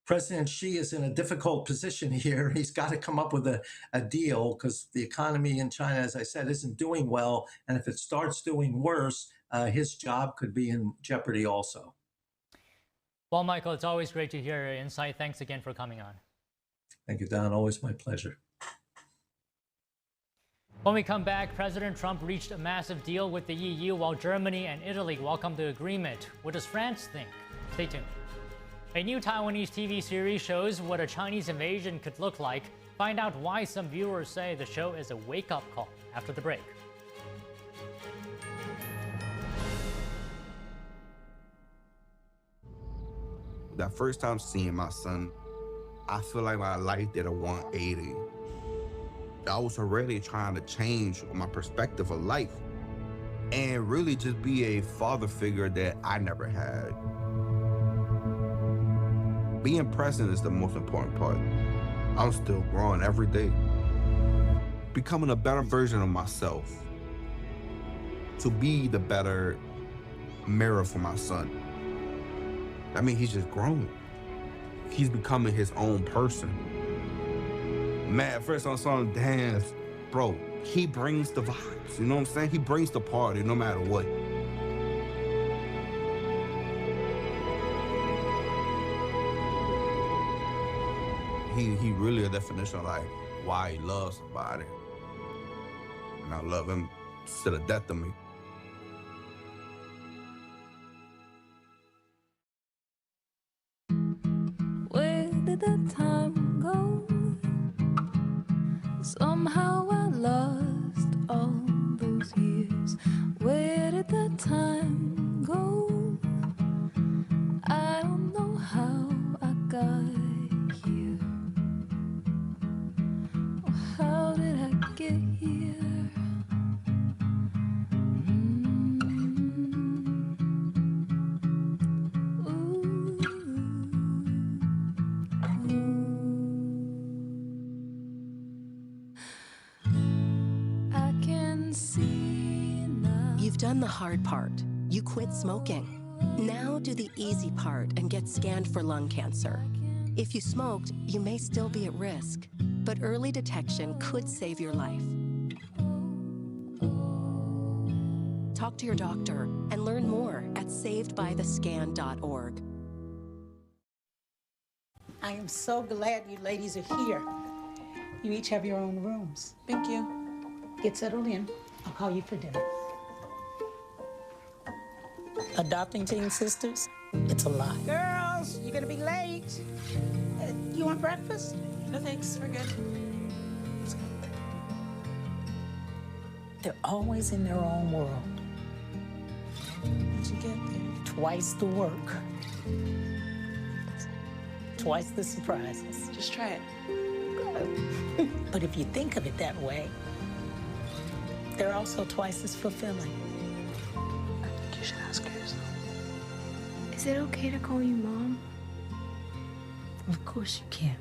President Xi is in a difficult position here. He's got to come up with a deal because the economy in China, as I said, isn't doing well. And if it starts doing worse, his job could be in jeopardy also. Well, Michael, it's always great to hear your insight. Thanks again for coming on. Thank you, Don. Always my pleasure. When we come back, President Trump reached a massive deal with the EU while Germany and Italy welcomed the agreement. What does France think? Stay tuned. A new Taiwanese TV series shows what a Chinese invasion could look like. Find out why some viewers say the show is a wake-up call after the break. That first time seeing my son, I feel like my life did a 180. I was already trying to change my perspective of life and really just be a father figure that I never had. Being present is the most important part. I'm still growing every day, becoming a better version of myself, to be the better mirror for my son. I mean, he's just growing. He's becoming his own person. Man, at first I saw him dance, bro, he brings the vibes, you know what I'm saying? He brings the party no matter what. He really a definition of like why he loves somebody. And I love him to the death of me. Where did the time go? Somehow I lost all those years. Where did the time go? I don't know how I got here. Or how did I get here? You've done the hard part. You quit smoking. Now do the easy part and get scanned for lung cancer. If you smoked, you may still be at risk, but early detection could save your life. Talk to your doctor and learn more at savedbythescan.org. I am so glad you ladies are here. You each have your own rooms. Thank you. Get settled in. I'll call you for dinner. Adopting teen sisters, it's a lot. Girls, you're gonna be late. You want breakfast? No thanks, we're good. They're always in their own world. What'd you get there? Twice the work. Twice the surprises. Just try it. But if you think of it that way, they're also twice as fulfilling. I think you should ask her yourself. Is it okay to call you Mom? Of course you can.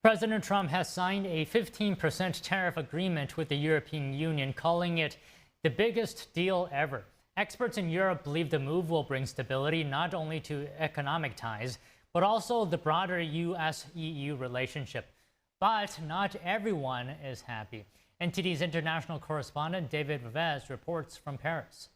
President Trump has signed a 15% tariff agreement with the European Union, calling it the biggest deal ever. Experts in Europe believe the move will bring stability not only to economic ties, but also the broader US-EU relationship. But not everyone is happy. NTD's international correspondent David Vivez reports from Paris.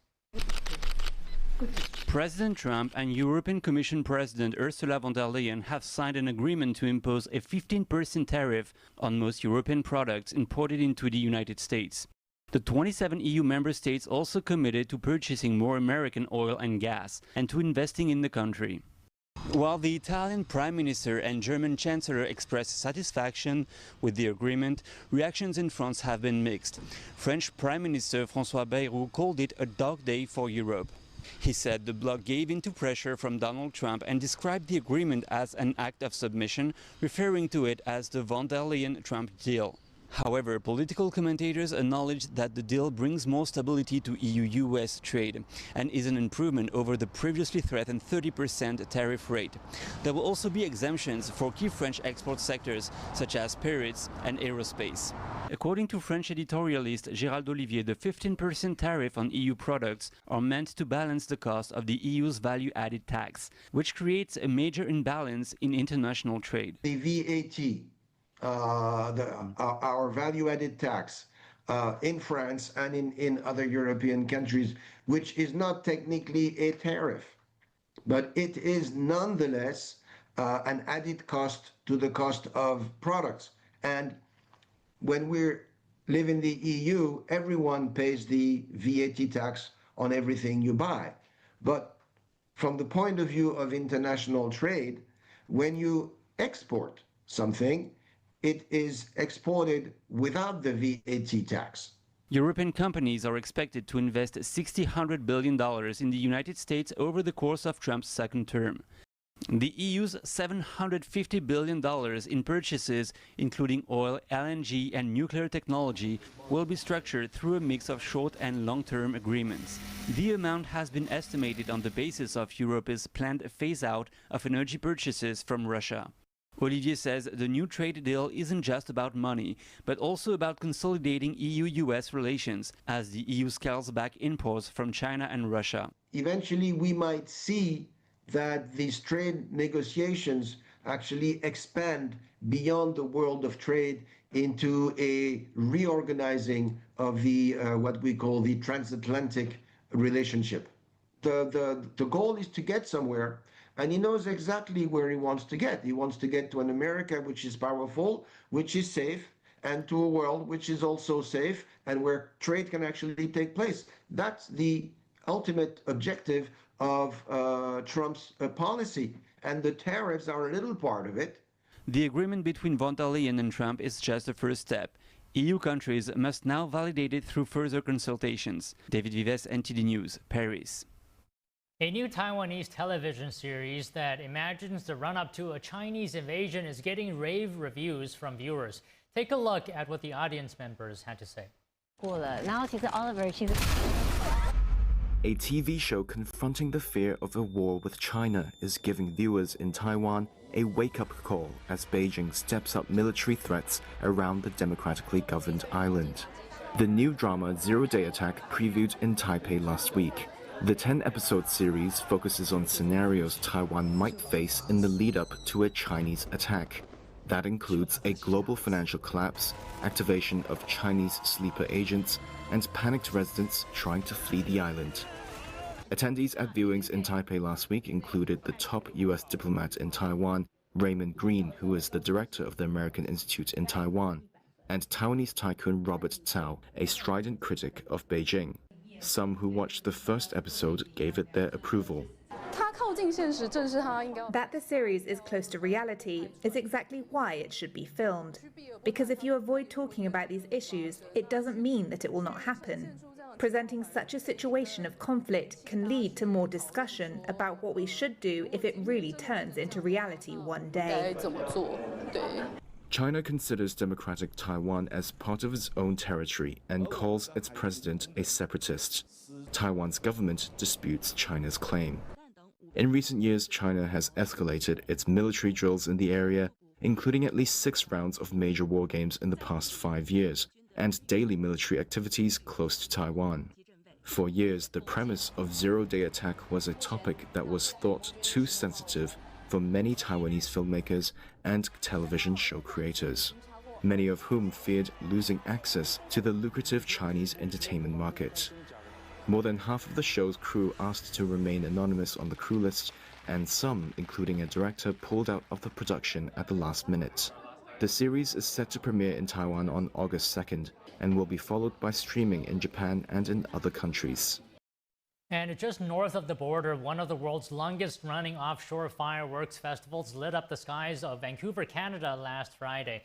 President Trump and European Commission President Ursula von der Leyen have signed an agreement to impose a 15% tariff on most European products imported into the United States. The 27 EU member states also committed to purchasing more American oil and gas and to investing in the country. While the Italian Prime Minister and German Chancellor expressed satisfaction with the agreement, reactions in France have been mixed. French Prime Minister François Bayrou called it a dog day for Europe. He said the bloc gave in to pressure from Donald Trump and described the agreement as an act of submission, referring to it as the von der Leyen-Trump deal. However, political commentators acknowledge that the deal brings more stability to EU-US trade and is an improvement over the previously threatened 30% tariff rate. There will also be exemptions for key French export sectors such as spirits and aerospace. According to French editorialist Gérald Olivier, the 15% tariff on EU products are meant to balance the cost of the EU's value-added tax, which creates a major imbalance in international trade. The VAT, our value-added tax, in France and in other European countries, which is not technically a tariff, but it is nonetheless an added cost to the cost of products. And when we live in the EU, everyone pays the VAT tax on everything you buy. But from the point of view of international trade, when you export something, it is exported without the VAT tax. European companies are expected to invest $600 billion in the United States over the course of Trump's second term. The EU's $750 billion in purchases, including oil, LNG, and nuclear technology, will be structured through a mix of short and long-term agreements. The amount has been estimated on the basis of Europe's planned phase-out of energy purchases from Russia. Olivier says the new trade deal isn't just about money, but also about consolidating EU-US relations as the EU scales back imports from China and Russia. Eventually, we might see that these trade negotiations actually expand beyond the world of trade into a reorganizing of the what we call the transatlantic relationship. The goal is to get somewhere, and he knows exactly where he wants to get. He wants to get to an America which is powerful, which is safe, and to a world which is also safe and where trade can actually take place. That's the ultimate objective of Trump's policy, and the tariffs are a little part of it. The agreement between von der Leyen and Trump is just the first step. EU countries must now validate it through further consultations. David Vives, NTD News, Paris. A new Taiwanese television series that imagines the run-up to a Chinese invasion is getting rave reviews from viewers. Take a look at what the audience members had to say. A TV show confronting the fear of a war with China is giving viewers in Taiwan a wake-up call as Beijing steps up military threats around the democratically governed island. The new drama Zero Day Attack previewed in Taipei last week. The 10-episode series focuses on scenarios Taiwan might face in the lead-up to a Chinese attack. That includes a global financial collapse, activation of Chinese sleeper agents, and panicked residents trying to flee the island. Attendees at viewings in Taipei last week included the top U.S. diplomat in Taiwan, Raymond Green, who is the director of the American Institute in Taiwan, and Taiwanese tycoon Robert Cao, a strident critic of Beijing. Some who watched the first episode gave it their approval. That the series is close to reality is exactly why it should be filmed. Because if you avoid talking about these issues, it doesn't mean that it will not happen. Presenting such a situation of conflict can lead to more discussion about what we should do if it really turns into reality one day. China considers democratic Taiwan as part of its own territory and calls its president a separatist. Taiwan's government disputes China's claim. In recent years, China has escalated its military drills in the area, including at least 6 rounds of major war games in the past 5 years, and daily military activities close to Taiwan. For years, the premise of zero-day attack was a topic that was thought too sensitive for many Taiwanese filmmakers and television show creators, many of whom feared losing access to the lucrative Chinese entertainment market. More than half of the show's crew asked to remain anonymous on the crew list, and some, including a director, pulled out of the production at the last minute. The series is set to premiere in Taiwan on August 2nd and will be followed by streaming in Japan and in other countries. And just north of the border, one of the world's longest-running offshore fireworks festivals lit up the skies of Vancouver, Canada last Friday.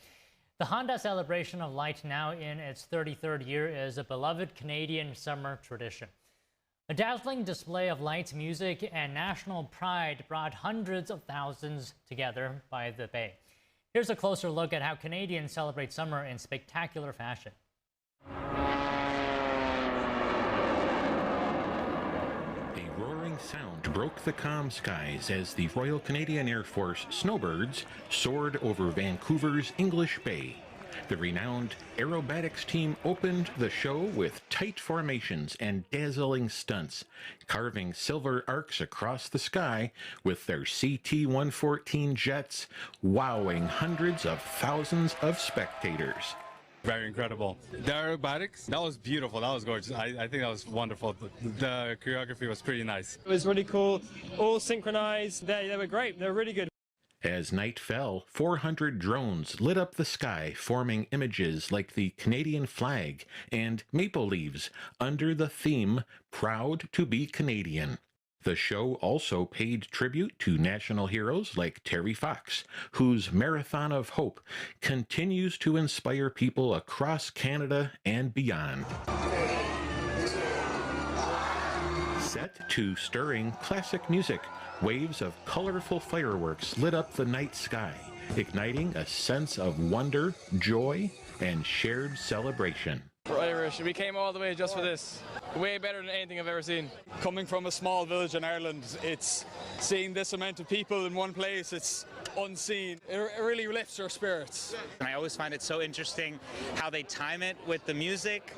The Honda Celebration of Light, now in its 33rd year, is a beloved Canadian summer tradition. A dazzling display of lights, music, and national pride brought hundreds of thousands together by the bay. Here's a closer look at how Canadians celebrate summer in spectacular fashion. A roaring sound broke the calm skies as the Royal Canadian Air Force Snowbirds soared over Vancouver's English Bay. The renowned aerobatics team opened the show with tight formations and dazzling stunts, carving silver arcs across the sky with their CT-114 jets, wowing hundreds of thousands of spectators. Very incredible. The aerobatics, that was beautiful. That was gorgeous. I think that was wonderful. The choreography was pretty nice. It was really cool. All synchronized. They were great. They were really good. As night fell, 400 drones lit up the sky, forming images like the Canadian flag and maple leaves under the theme, Proud to be Canadian. The show also paid tribute to national heroes like Terry Fox, whose Marathon of Hope continues to inspire people across Canada and beyond. Set to stirring classic music, waves of colorful fireworks lit up the night sky, igniting a sense of wonder, joy, and shared celebration. Irish, we came all the way just for this. Way better than anything I've ever seen. Coming from a small village in Ireland, it's seeing this amount of people in one place, it's unseen. It really lifts your spirits. And I always find it so interesting how they time it with the music.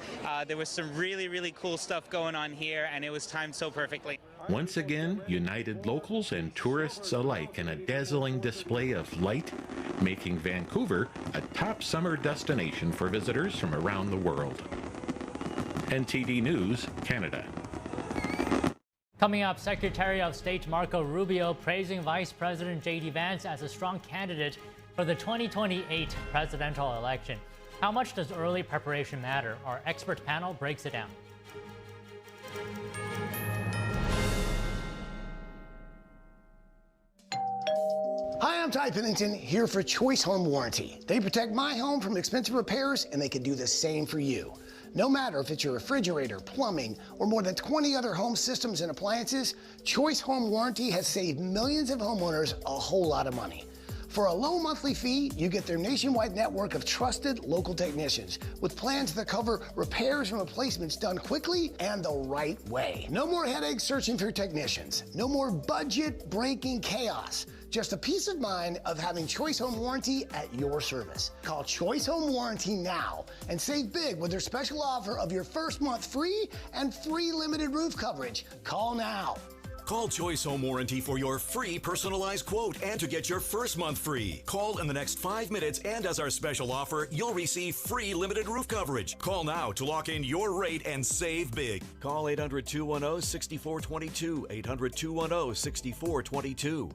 There was some really cool stuff going on here, and it was timed so perfectly. Once again, united locals and tourists alike in a dazzling display of light, making Vancouver a top summer destination for visitors from around the world. NTD News, Canada. Coming up, Secretary of State Marco Rubio praising Vice President J.D. Vance as a strong candidate for the 2028 presidential election. How much does early preparation matter? Our expert panel breaks it down. Hi, I'm Ty Pennington, here for Choice Home Warranty. They protect my home from expensive repairs, and they can do the same for you. No matter if it's your refrigerator, plumbing, or more than 20 other home systems and appliances, Choice Home Warranty has saved millions of homeowners a whole lot of money. For a low monthly fee, you get their nationwide network of trusted local technicians with plans that cover repairs and replacements done quickly and the right way. No more headaches searching for technicians. No more budget-breaking chaos. Just a peace of mind of having Choice Home Warranty at your service. Call Choice Home Warranty now and save big with their special offer of your first month free and free limited roof coverage. Call now. Call Choice Home Warranty for your free personalized quote and to get your first month free. Call in the next 5 minutes, and as our special offer, you'll receive free limited roof coverage. Call now to lock in your rate and save big. Call 800-210-6422, 800-210-6422.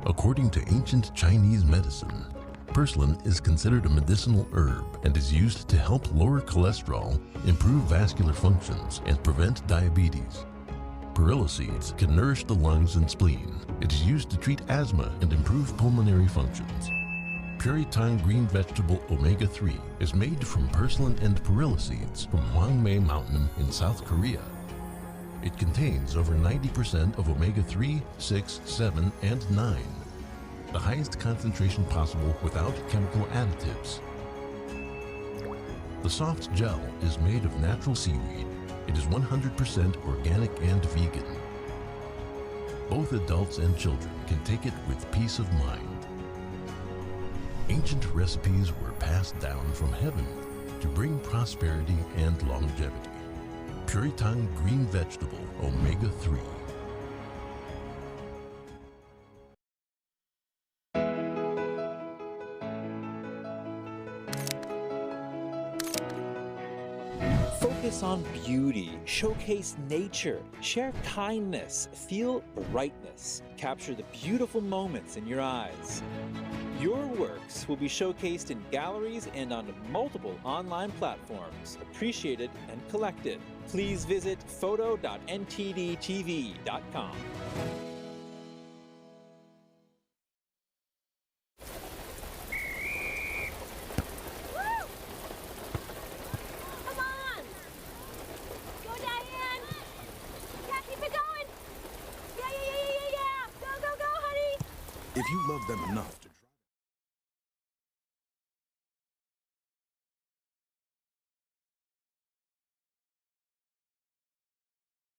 According to ancient Chinese medicine, purslane is considered a medicinal herb and is used to help lower cholesterol, improve vascular functions, and prevent diabetes. Perilla seeds can nourish the lungs and spleen. It is used to treat asthma and improve pulmonary functions. Puritang green vegetable omega-3 is made from purslane and perilla seeds from Hwangmae Mountain in South Korea. It contains over 90% of omega-3, 6, 7, and 9, the highest concentration possible without chemical additives. The soft gel is made of natural seaweed. It is 100% organic and vegan. Both adults and children can take it with peace of mind. Ancient recipes were passed down from heaven to bring prosperity and longevity. Puritang green vegetable omega-3. Focus on beauty, showcase nature, share kindness, feel brightness, capture the beautiful moments in your eyes. Your works will be showcased in galleries and on multiple online platforms, appreciated and collected. Please visit photo.ntdtv.com. If you love them enough to